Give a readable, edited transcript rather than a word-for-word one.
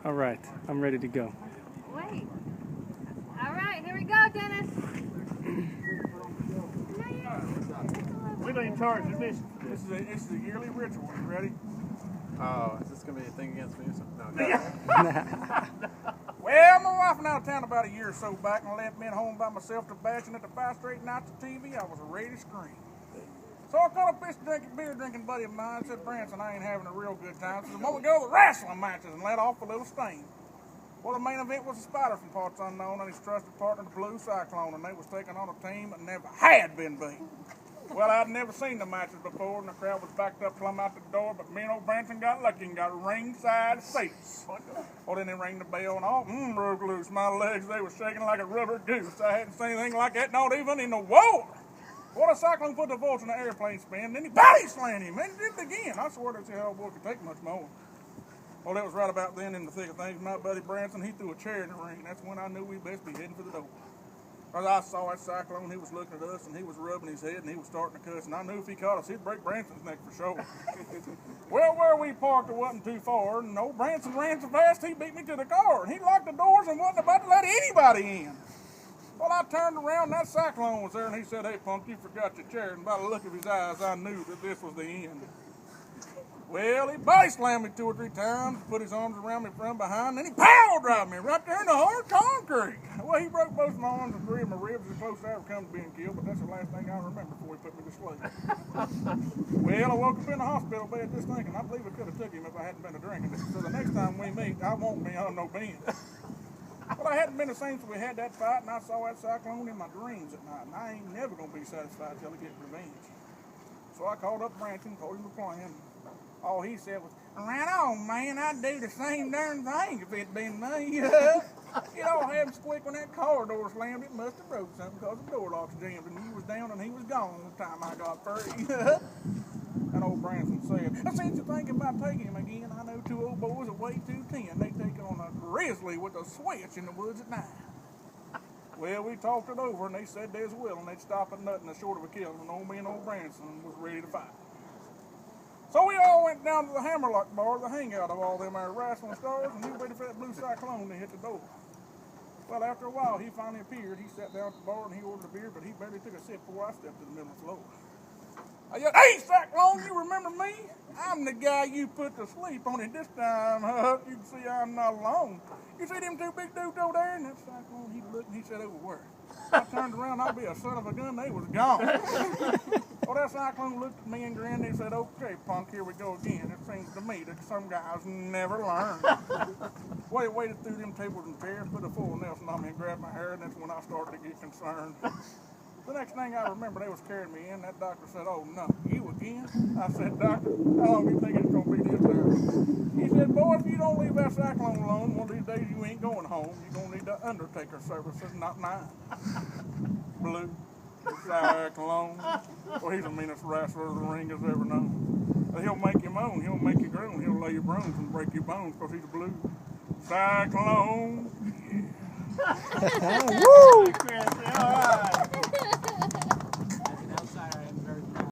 All right, I'm ready to go. Wait. All right, here we go, Dennis. We don't even charge admission. This is a yearly ritual. You ready? Oh, is this going to be a thing against me or something? No. Well, my wife went out of town about a year or so back and left me at home by myself to bashing at the 5 straight nights of TV. I was ready to scream. So I called up this beer drinking buddy of mine and said, Branson, I ain't having a real good time. So the moment we go to the wrestling matches and let off a little steam. Well, the main event was a Spider from parts unknown and his trusted partner, the Blue Cyclone, and they was taking on a team that never had been beat. Well, I'd never seen the matches before, and the crowd was backed up plumb out the door, but me and old Branson got lucky and got ringside seats. Well, then they rang the bell, and all broke loose. My legs, they were shaking like a rubber goose. I hadn't seen anything like that, not even in the war. Well, the Cyclone put the Vulture in the airplane spin, then he body slammed him, and did it again. I swear that's how old boy could take much more. Well, that was right about then in the thick of things. My buddy Branson, he threw a chair in the ring. That's when I knew we'd best be heading for the door. As I saw that Cyclone, he was looking at us, and he was rubbing his head, and he was starting to cuss, and I knew if he caught us, he'd break Branson's neck for sure. Well, where we parked, it wasn't too far, and old Branson ran so fast, he beat me to the car, and he locked the doors and wasn't about to let anybody in. Well, I turned around, and that Cyclone was there, and he said, hey, punk, you forgot your chair, and by the look of his eyes, I knew that this was the end. Well, he body slammed me 2 or 3 times, put his arms around me from behind, and he power drived me right there in the hard concrete. Well, he broke both my arms and 3 of my ribs as close as I ever come to being killed, but that's the last thing I remember before he put me to sleep. Well, I woke up in the hospital bed just thinking, I believe I could have took him if I hadn't been a drinking. So the next time we meet, I won't be on no bench. Well, I hadn't been the same since we had that fight, and I saw that Cyclone in my dreams at night, and I ain't never going to be satisfied till I get revenge. So I called up Branson, told him the plan. All he said was, right on, man, I'd do the same darn thing if it'd been me. You know, I had squeak when that car door slammed. It must have broke something because the door locks jammed, and he was down and he was gone the time I got free. And old Branson said, since you're thinking about taking him again, I know 2 old boys that weigh 210. They take on a grizzly with a switch in the woods at night. Well, we talked it over, and they said they was willing. They'd stop at nothing short of a kill, and old me and old Branson was ready to fight. So we all went down to the Hammerlock bar, the hangout of all them our wrestling stars, and he waited for that Blue Cyclone to hit the door. Well, after a while, he finally appeared. He sat down at the bar and he ordered a beer, but he barely took a sip before I stepped to the middle of the floor. I yelled, hey, Cyclone, you remember me? I'm the guy you put to sleep on it this time, huh? You can see I'm not alone. You see them 2 big dudes over there? And that Cyclone, he looked and he said, over where? I turned around, I'll be a son of a gun, they was gone. Well, that Cyclone looked at me and grinned and he said, okay, punk, here we go again. It seems to me that some guys never learn. Well, he waited through them tables and chairs, put a full Nelson on me and grabbed my hair, and that's when I started to get concerned. The next thing I remember, they was carrying me in. That doctor said, oh, no, you again? I said, doctor, how long do you think it's going to be this time? He said, boy, if you don't leave that Cyclone alone, one of these days you ain't going home. You're going to need the Undertaker services, not mine. Blue Cyclone. Well, he's the meanest wrestler the ring has ever known. He'll make you moan, he'll make you groan, he'll lay your bones and break your bones because he's a blue Cyclone. Yeah. Woo! All right.